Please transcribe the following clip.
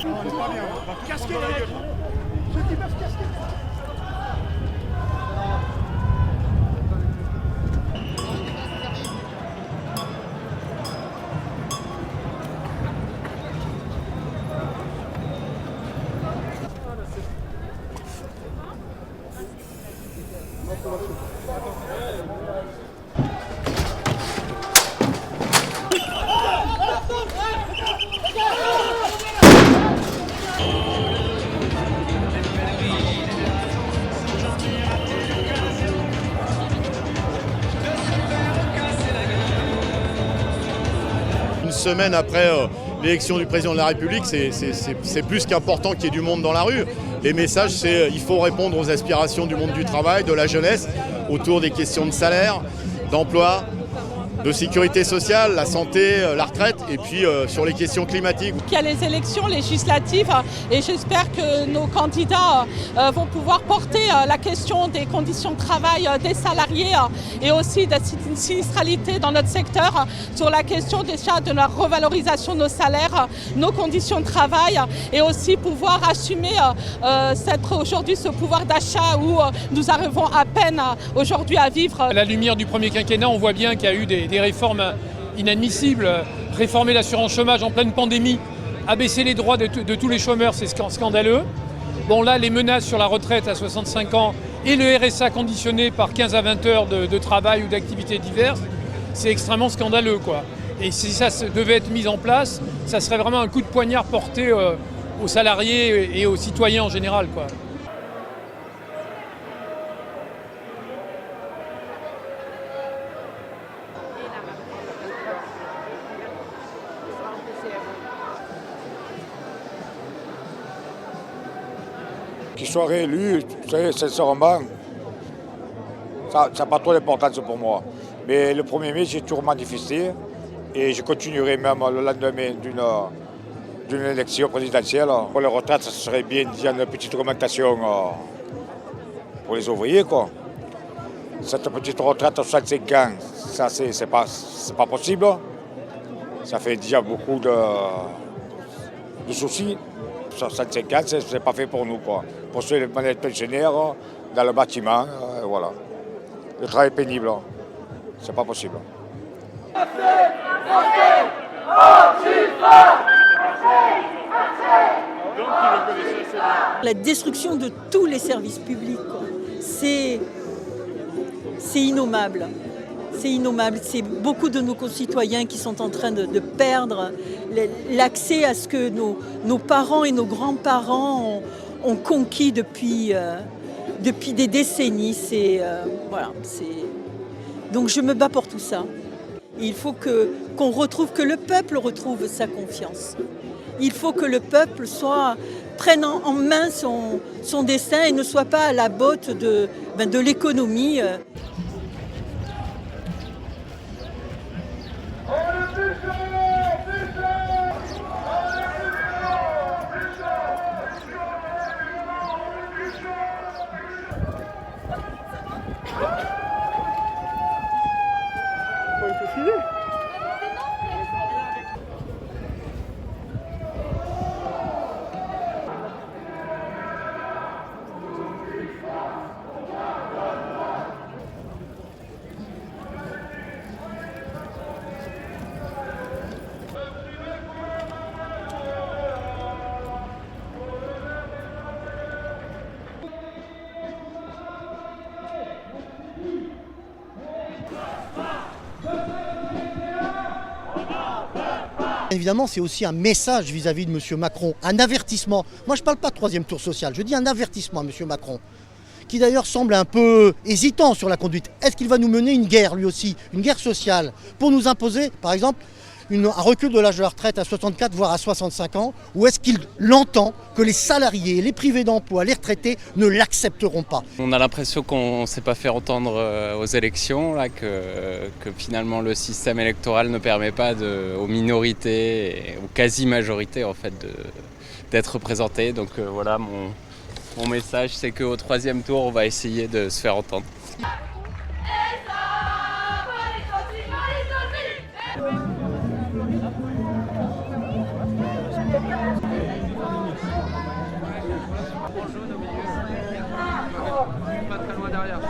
On n'est pas bien, on va casquer la gueule. Ceux qui peuvent casquer. Une semaine après l'élection du président de la République, c'est plus qu'important qu'il y ait du monde dans la rue. Les messages, c'est il faut répondre aux aspirations du monde du travail, de la jeunesse, autour des questions de salaire, d'emploi, de sécurité sociale, la santé, la retraite, et puis sur les questions climatiques. Il y a les élections législatives et j'espère que nos candidats vont pouvoir porter la question des conditions de travail des salariés et aussi de la sinistralité dans notre secteur, sur la question déjà de la revalorisation de nos salaires, nos conditions de travail, et aussi pouvoir assumer aujourd'hui ce pouvoir d'achat où nous arrivons à peine aujourd'hui à vivre. À la lumière du premier quinquennat, on voit bien qu'il y a eu des réformes inadmissibles. Réformer l'assurance chômage en pleine pandémie, abaisser les droits de tous les chômeurs, c'est scandaleux. Bon, là, les menaces sur la retraite à 65 ans et le RSA conditionné par 15 à 20 heures de travail ou d'activités diverses, c'est extrêmement scandaleux, quoi. Et si ça devait être mis en place, ça serait vraiment un coup de poignard porté aux salariés et aux citoyens en général, quoi. Qu'il soit réélu, sincèrement, ça n'a pas trop d'importance pour moi. Mais le 1er mai, j'ai toujours manifesté et je continuerai même le lendemain d'une élection présidentielle. Pour les retraites, ça serait bien d'y avoir une petite augmentation pour les ouvriers, quoi. Cette petite retraite à 65 ans, ça, c'est pas possible. Ça fait déjà beaucoup de soucis. 65 ans, c'est pas fait pour nous, quoi. Pour ceux les pensionnaires, dans le bâtiment, voilà. Le travail pénible, c'est pas possible. La destruction de tous les services publics, c'est innommable. C'est innommable. C'est beaucoup de nos concitoyens qui sont en train de perdre l'accès à ce que nos parents et nos grands-parents ont conquis depuis des décennies. Donc je me bats pour tout ça. Et il faut que le peuple retrouve sa confiance. Il faut que le peuple prenne en main son destin et ne soit pas à la botte de l'économie. Évidemment, c'est aussi un message vis-à-vis de M. Macron, un avertissement. Moi, je ne parle pas de troisième tour social, je dis un avertissement à M. Macron, qui d'ailleurs semble un peu hésitant sur la conduite. Est-ce qu'il va nous mener une guerre, lui aussi, une guerre sociale, pour nous imposer, par exemple, un recul de l'âge de la retraite à 64, voire à 65 ans, ou est-ce qu'il entend que les salariés, les privés d'emploi, les retraités ne l'accepteront pas? On a l'impression qu'on ne s'est pas fait entendre aux élections, là, que finalement le système électoral ne permet pas aux minorités, et aux quasi-majorités en fait, d'être représentées. Donc voilà, mon message, c'est qu'au troisième tour, on va essayer de se faire entendre. Pas très loin derrière.